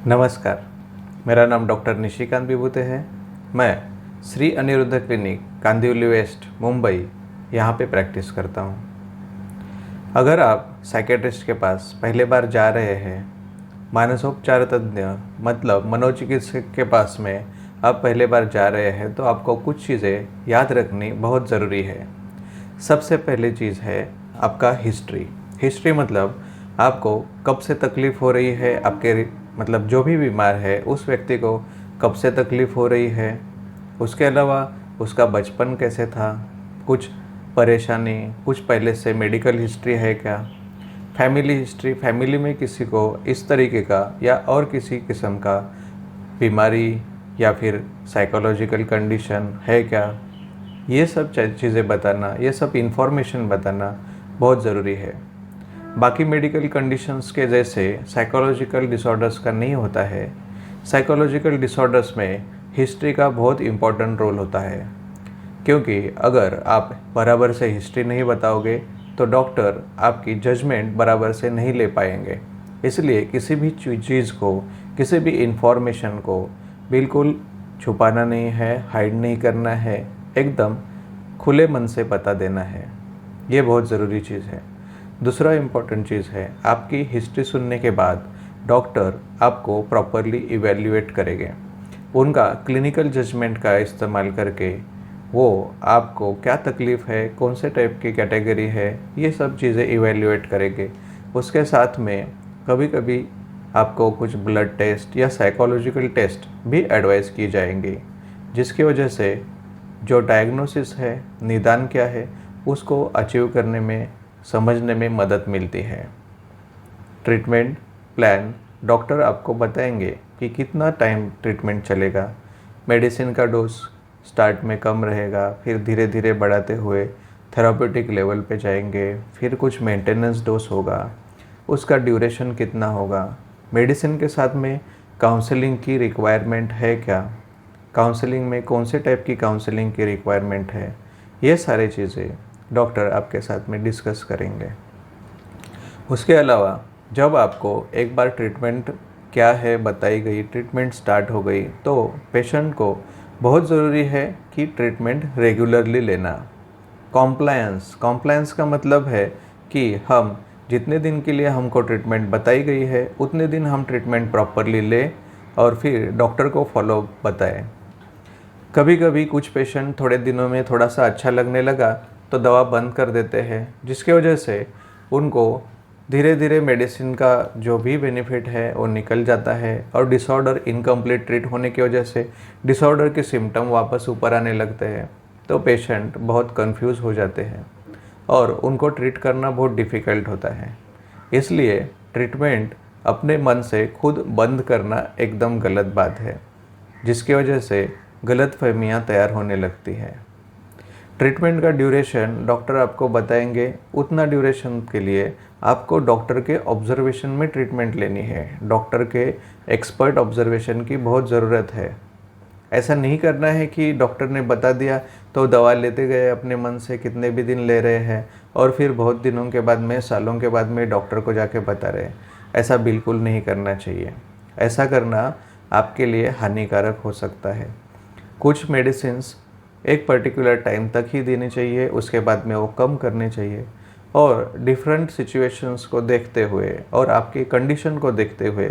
नमस्कार, मेरा नाम डॉक्टर निशिकांत विभूते है। मैं श्री अनिरुद्ध क्लिनिक कांदिवली वेस्ट मुंबई यहाँ पे प्रैक्टिस करता हूँ। अगर आप साइकेट्रिस्ट के पास पहले बार जा रहे हैं, मानसोपचार तज्ञ मतलब मनोचिकित्सक के पास में आप पहले बार जा रहे हैं, तो आपको कुछ चीज़ें याद रखनी बहुत ज़रूरी है। सबसे पहली चीज़ है आपका हिस्ट्री मतलब आपको कब से तकलीफ़ हो रही है, आपके मतलब जो भी बीमार है उस व्यक्ति को कब से तकलीफ़ हो रही है। उसके अलावा उसका बचपन कैसे था, कुछ परेशानी, कुछ पहले से मेडिकल हिस्ट्री है क्या, फैमिली हिस्ट्री, फैमिली में किसी को इस तरीके का या और किसी किस्म का बीमारी या फिर साइकोलॉजिकल कंडीशन है क्या, ये सब चीज़ें बताना, ये सब इन्फॉर्मेशन बताना बहुत ज़रूरी है। बाकी मेडिकल कंडीशंस के जैसे साइकोलॉजिकल डिसऑर्डर्स का नहीं होता है। साइकोलॉजिकल डिसऑर्डर्स में हिस्ट्री का बहुत इम्पोर्टेंट रोल होता है, क्योंकि अगर आप बराबर से हिस्ट्री नहीं बताओगे तो डॉक्टर आपकी जजमेंट बराबर से नहीं ले पाएंगे। इसलिए किसी भी चीज़ को, किसी भी इंफॉर्मेशन को बिल्कुल छुपाना नहीं है, हाइड नहीं करना है, एकदम खुले मन से बता देना है। ये बहुत ज़रूरी चीज़ है। दूसरा इम्पॉर्टेंट चीज़ है, आपकी हिस्ट्री सुनने के बाद डॉक्टर आपको प्रॉपरली इवैल्यूएट करेंगे। उनका क्लिनिकल जजमेंट का इस्तेमाल करके वो आपको क्या तकलीफ़ है, कौन से टाइप की कैटेगरी है, ये सब चीज़ें इवैल्यूएट करेंगे। उसके साथ में कभी कभी आपको कुछ ब्लड टेस्ट या साइकोलॉजिकल टेस्ट भी एडवाइस की जाएंगी, जिसकी वजह से जो डायग्नोसिस है, निदान क्या है, उसको अचीव करने में, समझने में मदद मिलती है। ट्रीटमेंट प्लान डॉक्टर आपको बताएंगे कि कितना टाइम ट्रीटमेंट चलेगा। मेडिसिन का डोज स्टार्ट में कम रहेगा, फिर धीरे धीरे बढ़ाते हुए थेराप्यूटिक लेवल पे जाएंगे, फिर कुछ मेंटेनेंस डोज होगा, उसका ड्यूरेशन कितना होगा। मेडिसिन के साथ में काउंसलिंग की रिक्वायरमेंट है क्या, काउंसलिंग में कौन से टाइप की काउंसलिंग की रिक्वायरमेंट है, ये सारी चीज़ें डॉक्टर आपके साथ में डिस्कस करेंगे। उसके अलावा जब आपको एक बार ट्रीटमेंट क्या है बताई गई, ट्रीटमेंट स्टार्ट हो गई, तो पेशेंट को बहुत ज़रूरी है कि ट्रीटमेंट रेगुलरली लेना। कॉम्प्लायंस का मतलब है कि हम जितने दिन के लिए हमको ट्रीटमेंट बताई गई है उतने दिन हम ट्रीटमेंट प्रॉपरली लें और फिर डॉक्टर को फॉलो बताएं। कभी कभी कुछ पेशेंट थोड़े दिनों में थोड़ा सा अच्छा लगने लगा तो दवा बंद कर देते हैं, जिसके वजह से उनको धीरे धीरे मेडिसिन का जो भी बेनिफिट है वो निकल जाता है और डिसऑर्डर इनकम्प्लीट ट्रीट होने की वजह से डिसऑर्डर के सिम्टम वापस ऊपर आने लगते हैं। तो पेशेंट बहुत कंफ्यूज हो जाते हैं और उनको ट्रीट करना बहुत डिफ़िकल्ट होता है। इसलिए ट्रीटमेंट अपने मन से खुद बंद करना एकदम गलत बात है, जिसकी वजह से गलत फहमियाँ तैयार होने लगती हैं। ट्रीटमेंट का ड्यूरेशन डॉक्टर आपको बताएंगे, उतना ड्यूरेशन के लिए आपको डॉक्टर के ऑब्जर्वेशन में ट्रीटमेंट लेनी है। डॉक्टर के एक्सपर्ट ऑब्जर्वेशन की बहुत ज़रूरत है। ऐसा नहीं करना है कि डॉक्टर ने बता दिया तो दवा लेते गए अपने मन से, कितने भी दिन ले रहे हैं और फिर बहुत दिनों के बाद में, सालों के बाद में डॉक्टर को जाके बता रहे हैं। ऐसा बिल्कुल नहीं करना चाहिए। ऐसा करना आपके लिए हानिकारक हो सकता है। कुछ मेडिसिन्स एक पर्टिकुलर टाइम तक ही देनी चाहिए, उसके बाद में वो कम करने चाहिए। और डिफरेंट सिचुएशंस को देखते हुए और आपकी कंडीशन को देखते हुए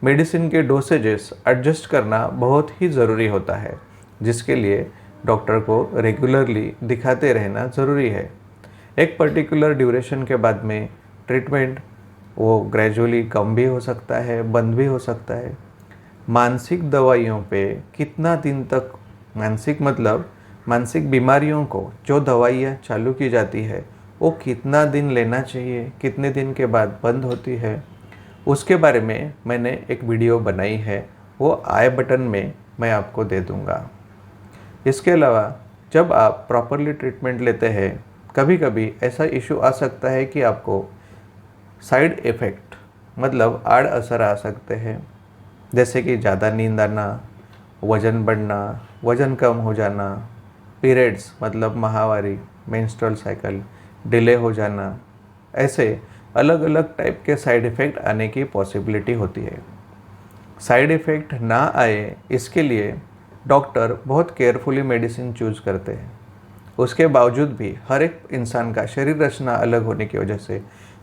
मेडिसिन के डोसेजेस एडजस्ट करना बहुत ही ज़रूरी होता है, जिसके लिए डॉक्टर को रेगुलरली दिखाते रहना ज़रूरी है। एक पर्टिकुलर ड्यूरेशन के बाद में ट्रीटमेंट वो ग्रेजुअली कम भी हो सकता है, बंद भी हो सकता है। मानसिक दवाइयों पे कितना दिन तक, मानसिक मतलब मानसिक बीमारियों को जो दवाइयाँ चालू की जाती है वो कितना दिन लेना चाहिए, कितने दिन के बाद बंद होती है, उसके बारे में मैंने एक वीडियो बनाई है, वो आई बटन में मैं आपको दे दूँगा। इसके अलावा जब आप प्रॉपरली ट्रीटमेंट लेते हैं, कभी कभी ऐसा इशू आ सकता है कि आपको साइड इफ़ेक्ट मतलब आड़ असर आ सकते हैं, जैसे कि ज़्यादा नींद आना, वज़न बढ़ना, वज़न कम हो जाना, पीरियड्स मतलब माहवारी, मेंस्ट्रुअल साइकिल डिले हो जाना, ऐसे अलग अलग टाइप के साइड इफ़ेक्ट आने की पॉसिबिलिटी होती है। साइड इफ़ेक्ट ना आए इसके लिए डॉक्टर बहुत केयरफुली मेडिसिन चूज़ करते हैं। उसके बावजूद भी हर एक इंसान का शरीर रचना अलग होने की वजह से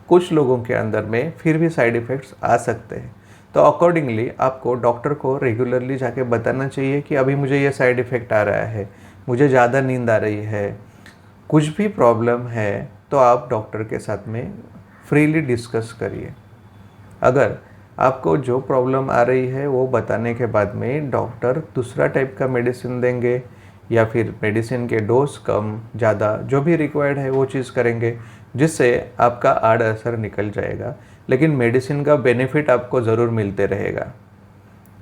कुछ लोगों के अंदर में फिर भी साइड इफ़ेक्ट्स आ सकते हैं। तो अकॉर्डिंगली आपको डॉक्टर को रेगुलरली जाके बताना चाहिए कि अभी मुझे ये साइड इफ़ेक्ट आ रहा है, मुझे ज़्यादा नींद आ रही है, कुछ भी प्रॉब्लम है तो आप डॉक्टर के साथ में फ्रीली डिस्कस करिए। अगर आपको जो प्रॉब्लम आ रही है वो बताने के बाद में डॉक्टर दूसरा टाइप का मेडिसिन देंगे या फिर मेडिसिन के डोज कम ज़्यादा जो भी रिक्वायर्ड है वो चीज़ करेंगे, जिससे आपका आड़ असर निकल जाएगा, लेकिन मेडिसिन का बेनिफिट आपको ज़रूर मिलते रहेगा।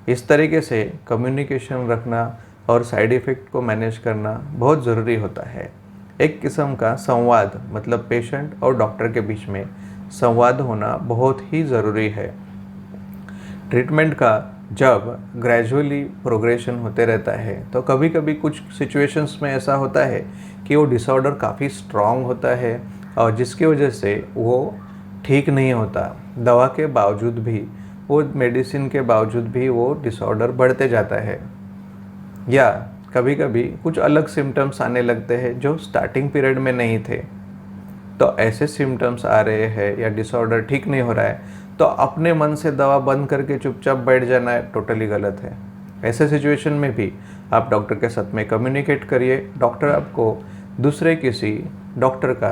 इस तरीके से कम्युनिकेशन रखना और साइड इफ़ेक्ट को मैनेज करना बहुत ज़रूरी होता है। एक किस्म का संवाद, मतलब पेशेंट और डॉक्टर के बीच में संवाद होना बहुत ही ज़रूरी है। ट्रीटमेंट का जब ग्रेजुअली प्रोग्रेशन होते रहता है तो कभी कभी कुछ सिचुएशंस में ऐसा होता है कि वो डिसऑर्डर काफ़ी स्ट्रॉन्ग होता है और जिसकी वजह से वो ठीक नहीं होता। दवा के बावजूद भी, वो मेडिसिन के बावजूद भी वो डिसऑर्डर बढ़ते जाता है, या कभी कभी कुछ अलग सिम्टम्स आने लगते हैं जो स्टार्टिंग पीरियड में नहीं थे। तो ऐसे सिम्टम्स आ रहे हैं या डिसऑर्डर ठीक नहीं हो रहा है तो अपने मन से दवा बंद करके चुपचाप बैठ जाना टोटली गलत है। ऐसे सिचुएशन में भी आप डॉक्टर के साथ में कम्युनिकेट करिए। डॉक्टर आपको दूसरे किसी डॉक्टर का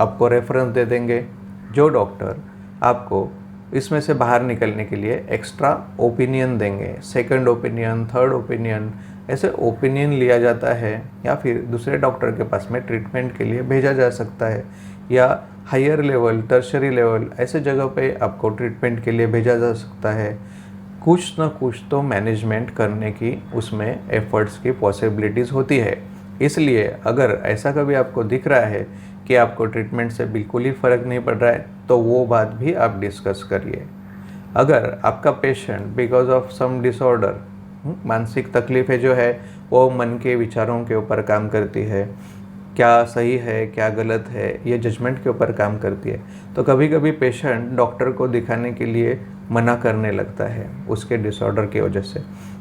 आपको रेफरेंस दे देंगे, जो डॉक्टर आपको इसमें से बाहर निकलने के लिए एक्स्ट्रा ओपिनियन देंगे। सेकंड ओपिनियन, थर्ड ओपिनियन, ऐसे ओपिनियन लिया जाता है या फिर दूसरे डॉक्टर के पास में ट्रीटमेंट के लिए भेजा जा सकता है, या हायर लेवल, टर्शरी लेवल, ऐसे जगह पे आपको ट्रीटमेंट के लिए भेजा जा सकता है। कुछ ना कुछ तो मैनेजमेंट करने की उसमें एफर्ट्स की पॉसिबिलिटीज़ होती है। इसलिए अगर ऐसा कभी आपको दिख रहा है कि आपको ट्रीटमेंट से बिल्कुल ही फ़र्क नहीं पड़ रहा है तो वो बात भी आप डिस्कस करिए। अगर आपका patient because of some disorder, मानसिक तकलीफ़ें जो है वो मन के विचारों के ऊपर काम करती है, क्या सही है क्या गलत है ये जजमेंट के ऊपर काम करती है, तो कभी कभी पेशेंट डॉक्टर को दिखाने के लिए मना करने लगता है उसके डिसऑर्डर की वजह से।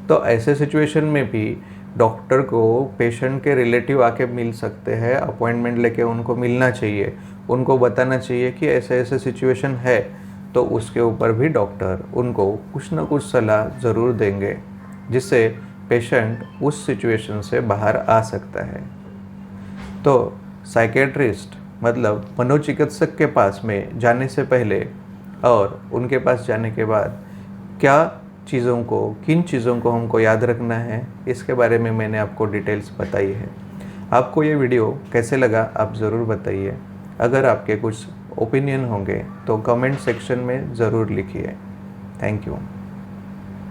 तो ऐसे सिचुएशन में भी डॉक्टर को पेशेंट के रिलेटिव आके मिल सकते हैं, अपॉइंटमेंट लेके उनको मिलना चाहिए, उनको बताना चाहिए कि ऐसे ऐसे सिचुएशन है, तो उसके ऊपर भी डॉक्टर उनको कुछ ना कुछ सलाह ज़रूर देंगे, जिससे पेशेंट उस सिचुएशन से बाहर आ सकता है। तो साइकेट्रिस्ट मतलब मनोचिकित्सक के पास में जाने से पहले और उनके पास जाने के बाद किन चीज़ों को हमको याद रखना है, इसके बारे में मैंने आपको डिटेल्स बताई है। आपको ये वीडियो कैसे लगा आप ज़रूर बताइए। अगर आपके कुछ ओपिनियन होंगे तो कमेंट सेक्शन में ज़रूर लिखिए। Thank you.